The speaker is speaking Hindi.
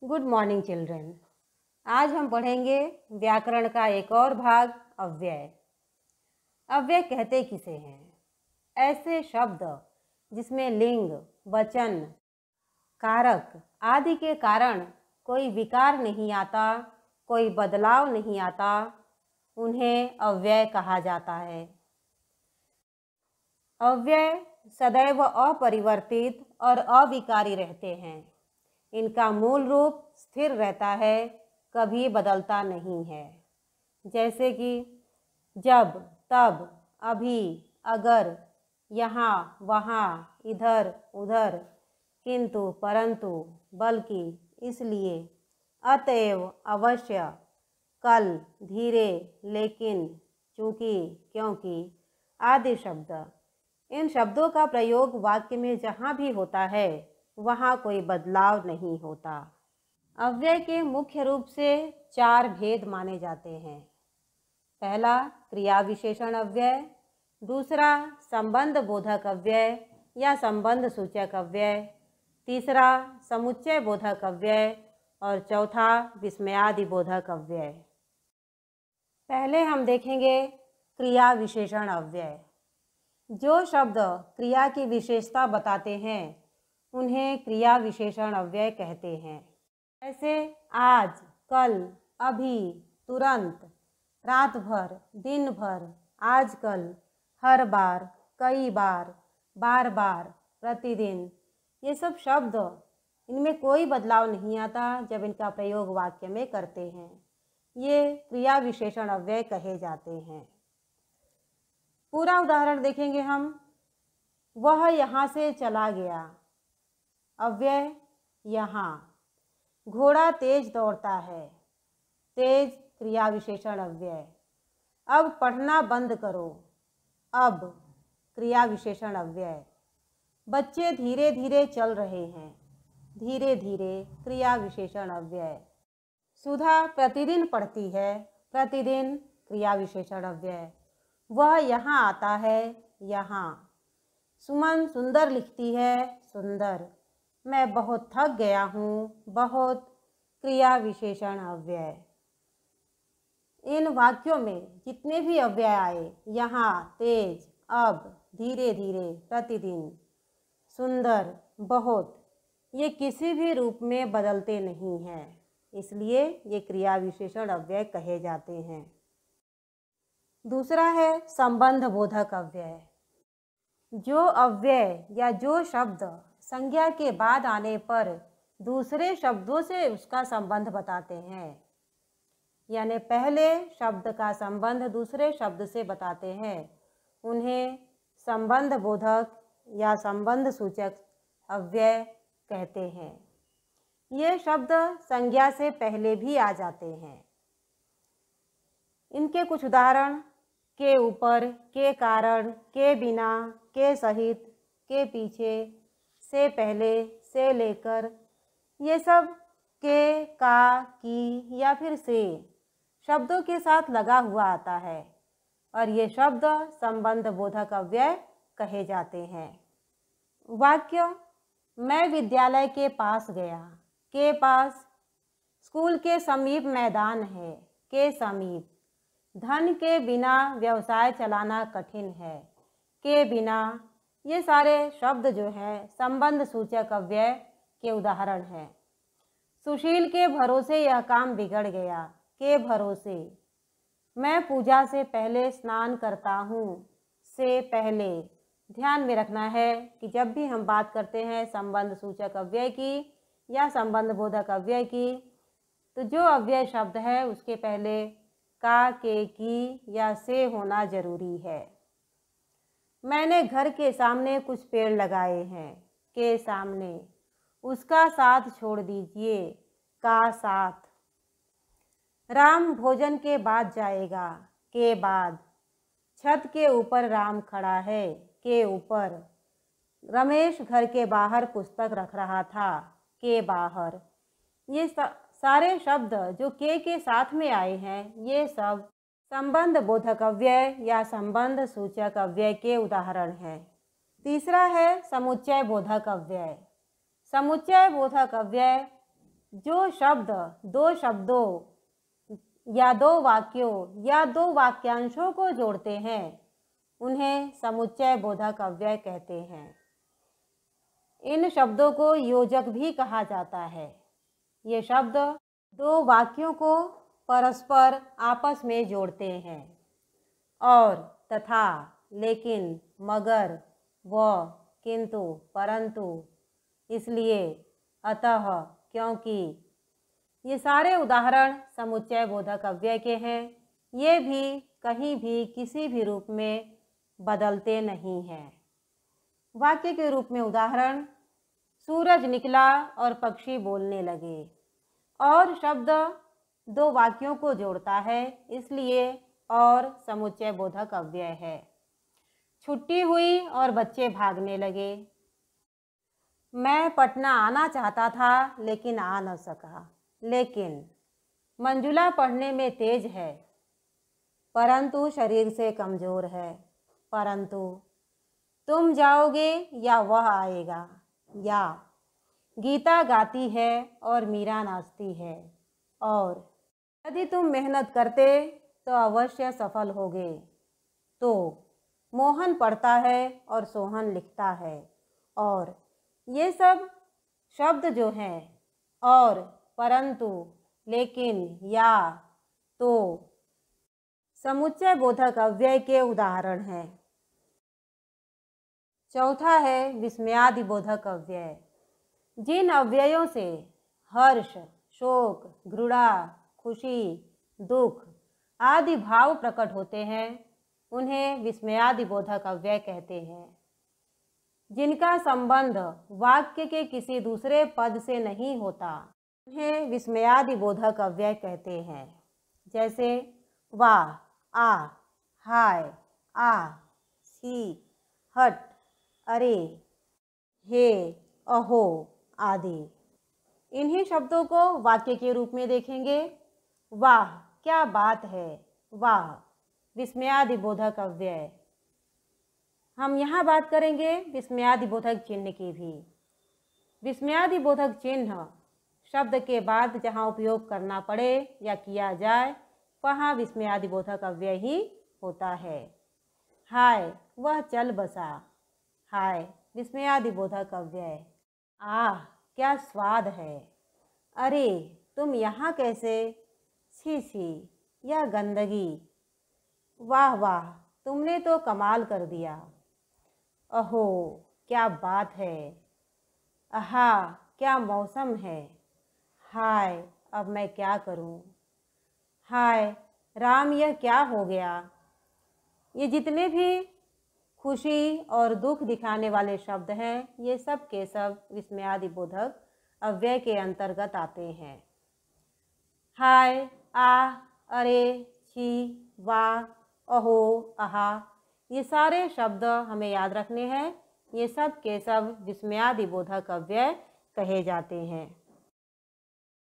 Good morning children. आज हम पढ़ेंगे व्याकरण का एक और भाग, अव्यय। अव्यय कहते किसे हैं? ऐसे शब्द जिसमें लिंग, वचन, कारक आदि के कारण कोई विकार नहीं आता, कोई बदलाव नहीं आता, उन्हें अव्यय कहा जाता है। अव्यय सदैव अपरिवर्तित और अविकारी रहते हैं। इनका मूल रूप स्थिर रहता है, कभी बदलता नहीं है। जैसे कि जब, तब, अभी, अगर, यहाँ, वहाँ, इधर, उधर, किंतु, परंतु, बल्कि, इसलिए, अतएव, अवश्य, कल, धीरे, लेकिन, चूंकि, क्योंकि आदि शब्द। इन शब्दों का प्रयोग वाक्य में जहाँ भी होता है वहाँ कोई बदलाव नहीं होता। अव्यय के मुख्य रूप से 4 भेद माने जाते हैं। पहला क्रिया विशेषण अव्यय, दूसरा संबंध बोधक अव्यय या संबंध सूचक अव्यय, तीसरा समुच्चय बोधक अव्यय और चौथा विस्मयादि बोधक अव्यय। पहले हम देखेंगे क्रिया विशेषण अव्यय। जो शब्द क्रिया की विशेषता बताते हैं उन्हें क्रिया विशेषण अव्यय कहते हैं। जैसे आज, कल, अभी, तुरंत, रात भर, दिन भर, आजकल, हर बार, कई बार, बार बार, प्रतिदिन। ये सब शब्द, इनमें कोई बदलाव नहीं आता जब इनका प्रयोग वाक्य में करते हैं। ये क्रिया विशेषण अव्यय कहे जाते हैं। पूरा उदाहरण देखेंगे हम। वह यहाँ से चला गया, अव्यय यहाँ। घोड़ा तेज दौड़ता है, तेज क्रिया विशेषण अव्यय। अब पढ़ना बंद करो, अब क्रिया विशेषण अव्यय। बच्चे धीरे धीरे चल रहे हैं, धीरे धीरे क्रिया विशेषण अव्यय। सुधा प्रतिदिन पढ़ती है, प्रतिदिन क्रिया विशेषण अव्यय। वह यहाँ आता है, यहाँ। सुमन सुंदर लिखती है, सुंदर। मैं बहुत थक गया हूँ, बहुत क्रिया विशेषण अव्यय। इन वाक्यों में जितने भी अव्यय आए, यहाँ, तेज, अब, धीरे धीरे, प्रतिदिन, सुंदर, बहुत, ये किसी भी रूप में बदलते नहीं हैं, इसलिए ये क्रिया विशेषण अव्यय कहे जाते हैं। दूसरा है संबंध बोधक अव्यय। जो अव्यय या जो शब्द संज्ञा के बाद आने पर दूसरे शब्दों से उसका संबंध बताते हैं, यानी पहले शब्द का संबंध दूसरे शब्द से बताते हैं, उन्हें संबंध बोधक या संबंध सूचक अव्यय कहते हैं। ये शब्द संज्ञा से पहले भी आ जाते हैं। इनके कुछ उदाहरण के ऊपर, के कारण, के बिना, के सहित, के पीछे, से पहले, से लेकर, ये सब के, का, की या फिर से शब्दों के साथ लगा हुआ आता है और ये शब्द संबंध बोधक अव्यय कहे जाते हैं। वाक्य मैं विद्यालय के पास गया, के पास। स्कूल के समीप मैदान है, के समीप। धन के बिना व्यवसाय चलाना कठिन है, के बिना। ये सारे शब्द जो हैं संबंध सूचक अव्यय के उदाहरण हैं। सुशील के भरोसे यह काम बिगड़ गया, के भरोसे। मैं पूजा से पहले स्नान करता हूँ, से पहले। ध्यान में रखना है कि जब भी हम बात करते हैं संबंध सूचक अव्यय की या संबंध बोधक अव्यय की, तो जो अव्यय शब्द है उसके पहले का, के, की या से होना जरूरी है। मैंने घर के सामने कुछ पेड़ लगाए हैं, के सामने। उसका साथ छोड़ दीजिए, का साथ। राम भोजन के बाद जाएगा, के बाद। छत के ऊपर राम खड़ा है, के ऊपर। रमेश घर के बाहर पुस्तक रख रहा था, के बाहर। ये सारे शब्द जो के साथ में आए हैं, ये सब संबंध बोधक अव्यय या संबंध सूचक अव्यय के उदाहरण हैं। तीसरा है समुच्चय बोधक अव्यय। समुच्चय बोधक अव्यय जो शब्द दो शब्दों या दो वाक्यों या दो वाक्यांशों को जोड़ते हैं उन्हें समुच्चय बोधक अव्यय कहते हैं। इन शब्दों को योजक भी कहा जाता है। ये शब्द दो वाक्यों को परस्पर आपस में जोड़ते हैं और तथा, लेकिन, मगर, व, किंतु, परंतु, इसलिए, अतः, क्योंकि, ये सारे उदाहरण समुच्चय बोधक अव्यय के हैं। ये भी कहीं भी किसी भी रूप में बदलते नहीं हैं। वाक्य के रूप में उदाहरण: सूरज निकला और पक्षी बोलने लगे। और शब्द दो वाक्यों को जोड़ता है, इसलिए और समुच्चय बोधक अव्यय है। छुट्टी हुई और बच्चे भागने लगे। मैं पटना आना चाहता था लेकिन आ न सका। लेकिन मंजुला पढ़ने में तेज है परंतु शरीर से कमज़ोर है। परंतु तुम जाओगे या वह आएगा। या गीता गाती है और मीरा नाचती है। और यदि तुम मेहनत करते तो अवश्य सफल होगे। तो मोहन पढ़ता है और सोहन लिखता है। और ये सब शब्द जो हैं और, परंतु, लेकिन, या, तो समुच्चय बोधक अव्यय के उदाहरण हैं। चौथा है विस्मयादि बोधक अव्यय। जिन अव्ययों से हर्ष, शोक, घृणा, खुशी, दुख आदि भाव प्रकट होते हैं उन्हें विस्मयादि बोधक अव्यय कहते हैं। जिनका संबंध वाक्य के किसी दूसरे पद से नहीं होता उन्हें विस्मयादि बोधक अव्यय कहते हैं। जैसे वाह, आ, हाय, आ, सी, हट, अरे, हे, अहो आदि। इन्हीं शब्दों को वाक्य के रूप में देखेंगे। वाह, क्या बात है। वाह, विस्मयादि बोधक अव्यय। हम यहाँ बात करेंगे विस्मयादि बोधक चिन्ह की भी। विस्मयादि बोधक चिन्ह शब्द के बाद जहाँ उपयोग करना पड़े या किया जाए वहाँ विस्मयादि बोधक अव्यय ही होता है। हाय, वह चल बसा। हाय, विस्मयादि बोधक अव्यय। आह, क्या स्वाद है। अरे, तुम यहाँ कैसे। छी छी, यह गंदगी। वाह वाह, तुमने तो कमाल कर दिया। अहो, क्या बात है। आहा, क्या मौसम है। हाय, अब मैं क्या करूं। हाय राम, यह क्या हो गया। ये जितने भी खुशी और दुख दिखाने वाले शब्द हैं ये सब के सब विस्मयादि बोधक अव्यय के अंतर्गत आते हैं। हाय, आ, अरे, छी, वाह, अहो, आहा, ये सारे शब्द हमें याद रखने हैं। ये सब के सब विस्मयादि बोधक अव्यय कहे जाते हैं।